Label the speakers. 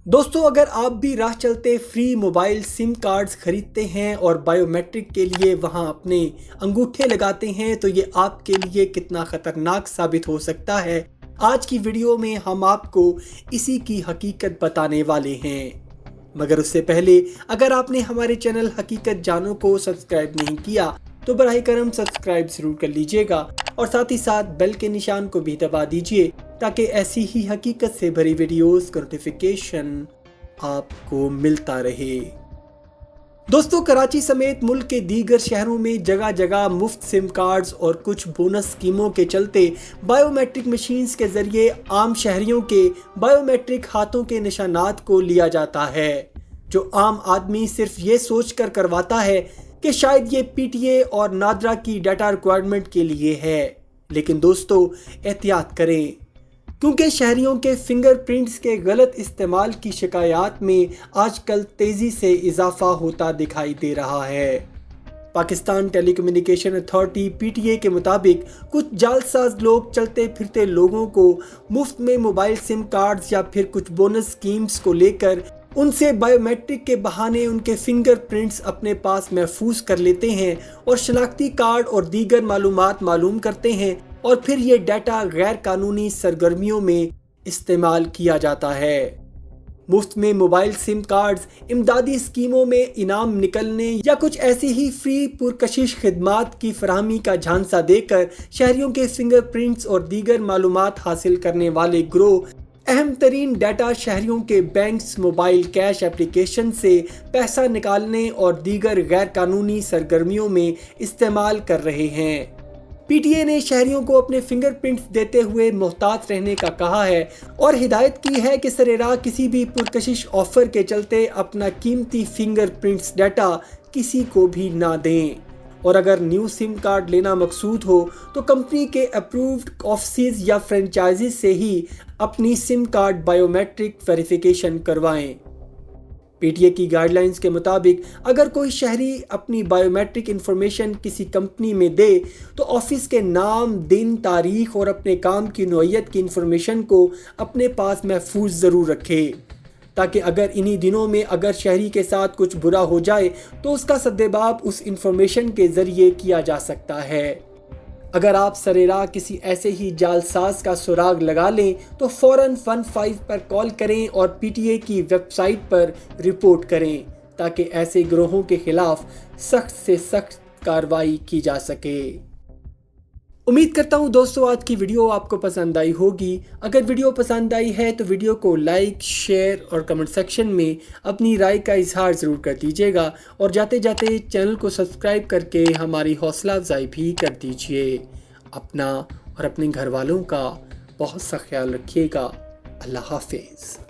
Speaker 1: दोस्तों, अगर आप भी राह चलते फ्री मोबाइल सिम कार्ड्स खरीदते हैं और बायोमेट्रिक के लिए वहां अपने अंगूठे लगाते हैं तो ये आपके लिए कितना खतरनाक साबित हो सकता है। आज की वीडियो में हम आपको इसी की हकीकत बताने वाले हैं। मगर उससे पहले अगर आपने हमारे चैनल हकीकत जानो को सब्सक्राइब नहीं किया तो बराह करम सब्सक्राइब जरूर कर लीजिएगा और साथ ही साथ बेल के निशान को भी दबा दीजिए ताकि ऐसी ही हकीकत से भरी वीडियोस का नोटिफिकेशन आपको मिलता रहे। दोस्तों, कराची समेत मुल्क के दीगर शहरों में जगह जगह मुफ्त सिम कार्ड्स और कुछ बोनस स्कीमों के चलते बायोमेट्रिक मशीन्स के जरिए आम शहरियों के बायोमेट्रिक हाथों के निशानात को लिया जाता है, जो आम आदमी सिर्फ ये सोच कर करवाता है कि शायद ये पीटीए और नादरा की डाटा रिक्वायरमेंट के लिए है। लेकिन दोस्तों, एहतियात करें क्योंकि शहरियों के फिंगरप्रिंट्स के गलत इस्तेमाल की शिकायत में आजकल तेज़ी से इजाफा होता दिखाई दे रहा है। पाकिस्तान टेलीकम्युनिकेशन अथॉरिटी पीटीए के मुताबिक कुछ जालसाज लोग चलते फिरते लोगों को मुफ्त में मोबाइल सिम कार्ड्स या फिर कुछ बोनस स्कीम्स को लेकर उनसे बायोमेट्रिक के बहाने उनके फिंगरप्रिंट्स अपने पास महफूज कर लेते हैं और शनाख्ती कार्ड और दीगर मालूमात मालूम करते हैं और फिर ये डाटा गैर कानूनी सरगर्मियों में इस्तेमाल किया जाता है। मुफ्त में मोबाइल सिम कार्ड्स, इमदादी स्कीमों में इनाम निकलने या कुछ ऐसी ही फ्री पुरकशिश खिदमात की फराहमी का झांसा देकर शहरियों के फिंगरप्रिंट्स और दीगर मालूमात हासिल करने वाले ग्रोह अहम तरीन डाटा शहरियों के बैंक्स, मोबाइल कैश एप्लीकेशन से पैसा निकालने और दीगर गैर कानूनी सरगर्मियों में इस्तेमाल कर रहे हैं। पीटीए ने शहरियों को अपने फिंगरप्रिंट्स देते हुए मोहतात रहने का कहा है और हिदायत की है कि सरेराह किसी भी पुरकशिश ऑफर के चलते अपना कीमती फिंगरप्रिंट्स डाटा किसी को भी ना दें। और अगर न्यू सिम कार्ड लेना मकसूद हो तो कंपनी के अप्रूव्ड ऑफिस या फ्रेंचाइजी से ही अपनी सिम कार्ड बायोमेट्रिक वेरिफिकेशन करवाएं। पीटीए की गाइडलाइंस के मुताबिक अगर कोई शहरी अपनी बायोमेट्रिक इंफॉर्मेशन किसी कंपनी में दे तो ऑफिस के नाम, दिन, तारीख और अपने काम की नौइयत की इंफॉर्मेशन को अपने पास महफूज ज़रूर रखे ताकि अगर इन्हीं दिनों में अगर शहरी के साथ कुछ बुरा हो जाए तो उसका सद्देबाब उस इंफॉर्मेशन के ज़रिए किया जा सकता है। अगर आप सरेराह किसी ऐसे ही जालसाज का सुराग लगा लें तो फ़ौरन 15 पर कॉल करें और पीटीए की वेबसाइट पर रिपोर्ट करें ताकि ऐसे गिरोहों के खिलाफ सख्त से सख्त कार्रवाई की जा सके। उम्मीद करता हूँ दोस्तों आज की वीडियो आपको पसंद आई होगी। अगर वीडियो पसंद आई है तो वीडियो को लाइक, शेयर और कमेंट सेक्शन में अपनी राय का इजहार ज़रूर कर दीजिएगा और जाते जाते चैनल को सब्सक्राइब करके हमारी हौसला अफजाई भी कर दीजिए। अपना और अपने घर वालों का बहुत सा ख्याल रखिएगा। अल्लाह हाफिज़।